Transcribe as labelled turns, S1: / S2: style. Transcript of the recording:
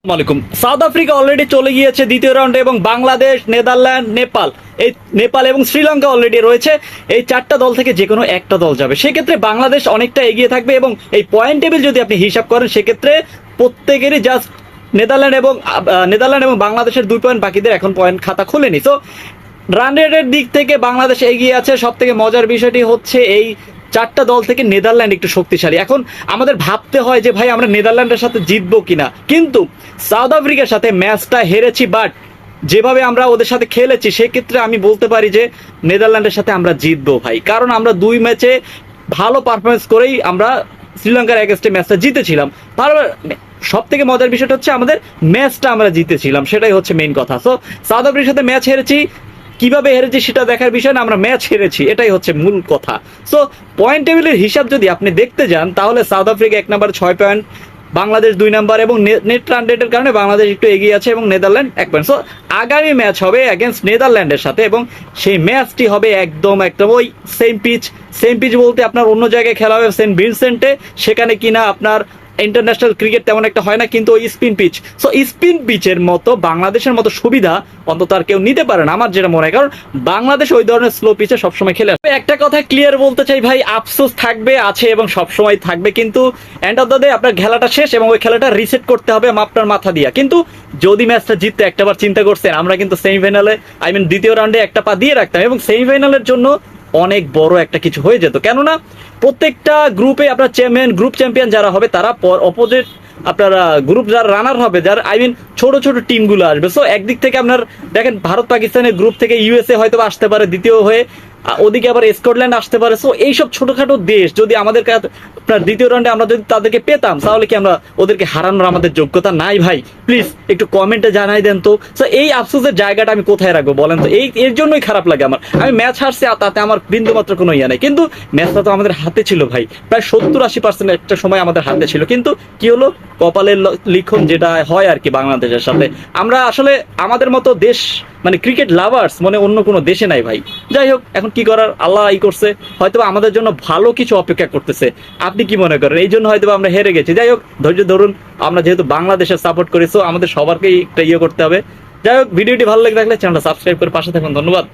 S1: আসসালামাইকুম। South Africa already চলে গিয়েছে দ্বিতীয় রাউন্ডে এবং বাংলাদেশ, নেদারল্যান্ড, নেপাল এবং শ্রীলঙ্কা অলরেডি রয়েছে। এই চারটা দল থেকে যে কোনো একটা দল যাবে, সেক্ষেত্রে বাংলাদেশ অনেকটা এগিয়ে থাকবে এবং এই পয়েন্ট টেবিল যদি আপনি হিসাব করেন সেক্ষেত্রে প্রত্যেকেরই জাস্ট নেদারল্যান্ড এবং বাংলাদেশের 2 পয়েন্ট, বাকিদের এখন পয়েন্ট খাতা খুলেনি। সো রান রেটের দিক থেকে বাংলাদেশ এগিয়ে আছে। সব থেকে মজার বিষয়টি হচ্ছে এই চারটা দল থেকে নেদারল্যান্ড একটু শক্তিশালী। এখন আমাদের ভাবতে হয় যে ভাই আমরা নেদারল্যান্ডের সাথে জিতবো কিনা, কিন্তু সাউথ আফ্রিকার সাথে ম্যাচটা হেরেছি, বাট যেভাবে আমরা ওদের সাথে খেলেছি সেক্ষেত্রে আমি বলতে পারি যে নেদারল্যান্ডের সাথে আমরা জিতবো ভাই, কারণ আমরা 2 ম্যাচে ভালো পারফরমেন্স করেই আমরা শ্রীলঙ্কার এগেস্টে ম্যাচটা জিতেছিলাম। তারপর সব থেকে মজার বিষয়টা হচ্ছে আমাদের ম্যাচটা আমরা জিতেছিলাম, সেটাই হচ্ছে মেইন কথা। সো সাউথ আফ্রিকার সাথে ম্যাচ হেরেছি, কিভাবে হেরেছি সেটা দেখার বিষয় না, আমরা ম্যাচ হেরেছি, এটাই হচ্ছে মূল কথা। সো পয়েন্ট টেবিলের হিসাব যদি আপনি দেখতে যান তাহলে সাউথ আফ্রিকা 1 নম্বর 6 পয়েন্ট, বাংলাদেশ 2 নম্বর এবং নেট রান রেটের কারণে বাংলাদেশ একটু এগিয়ে আছে এবং নেদারল্যান্ড 1 পয়েন্ট। সো আগামী ম্যাচ হবে এগেনস্ট নেদারল্যান্ডের সাথে এবং সেই ম্যাচটি হবে একদম ওই সেম পিচ বলতে আপনার অন্য জায়গায় খেলা হবে সেন্ট ভিনসেন্টে, সেখানে কিনা আপনার ইন্টারন্যাশনাল ক্রিকেট তেমন একটা হয় না, কিন্তু ওই স্পিন পিচ। সো স্পিন পিচের মতো বাংলাদেশের মতো সুবিধা অন্তত আর কেউ নিতে পারে না আমার যেটা মনে হয়, কারণ বাংলাদেশ ওই ধরনের স্লো পিচে সবসময় খেলে আসে। একটা কথা ক্লিয়ার বলতে চাই ভাই, আফসোস থাকবে, আছে এবং সবসময় থাকবে, কিন্তু এন্ড অফ দ্য ডে আপনার খেলাটা শেষ এবং ওই খেলাটা রিসেট করতে হবে আপনার মাথা দিয়া। কিন্তু যদি ম্যাচটা জিততে একটাবার চিন্তা করছেন, আমরা কিন্তু সেমিফাইনালে দ্বিতীয় রাউন্ডে একটা পা দিয়ে রাখতাম এবং সেমিফাইনালের জন্য অনেক বড় একটা কিছু হয়ে যেত। কেননা প্রত্যেকটা গ্রুপে আপনার গ্রুপ চ্যাম্পিয়ন যারা হবে তারা অপোজিট আপনারা গ্রুপ যারা রানার হবে, যার ছোট ছোট টিমগুলো আসবে। সো একদিক থেকে আপনার দেখেন ভারত পাকিস্তানের গ্রুপ থেকে ইউএসএ হয়তো আসতে পারে দ্বিতীয় হয়ে, ওদিকে আবার স্কটল্যান্ড আসতে পারে। সো এইসব ছোটখাটো দেশ যদি আমাদের আপনার দ্বিতীয় রাউন্ডে আমরা যদি তাদেরকে পেতাম, তাহলে কি আমরা ওদেরকে হারানোর আমাদের যোগ্যতা নাই ভাই? প্লিজ একটু কমেন্টে জানাই দেন তো। সো এই আফসোসের জায়গাটা আমি কোথায় রাখবো বলেন তো? এর জন্যই খারাপ লাগে আমার। আমি ম্যাচ হারছি তাতে আমার বিন্দু মাত্র কোনো ইয়ে নেই, কিন্তু ম্যাচটা তো আমাদের হাতে ছিল ভাই, প্রায় 70-80% একটা সময় আমাদের হাতে ছিল, কিন্তু কি হলো, কপালের লিখন যেটা হয় আর কি বাংলাদেশের সাথে। আমরা আসলে আমাদের মতো দেশ ক্রিকেট লাভার্স মনে অন্য কোনো দেশে নাই ভাই। যাই হোক, এখন কি করার, আল্লাহ করছে, হয়তো আমাদের জন্য ভালো কিছু অপেক্ষা করতেছে। আপনি কি মনে করেন এই জন্য হয়তো আমরা হেরে গেছি? যাই হোক, ধৈর্য ধরুন, আমরা যেহেতু বাংলাদেশের সাপোর্ট করি, সো আমাদের সবারকেই একটা করতে হবে। যাই হোক, ভিডিওটি ভালো লেগে থাকলে চ্যানেলটা সাবস্ক্রাইব করে পাশে থাকুন। ধন্যবাদ।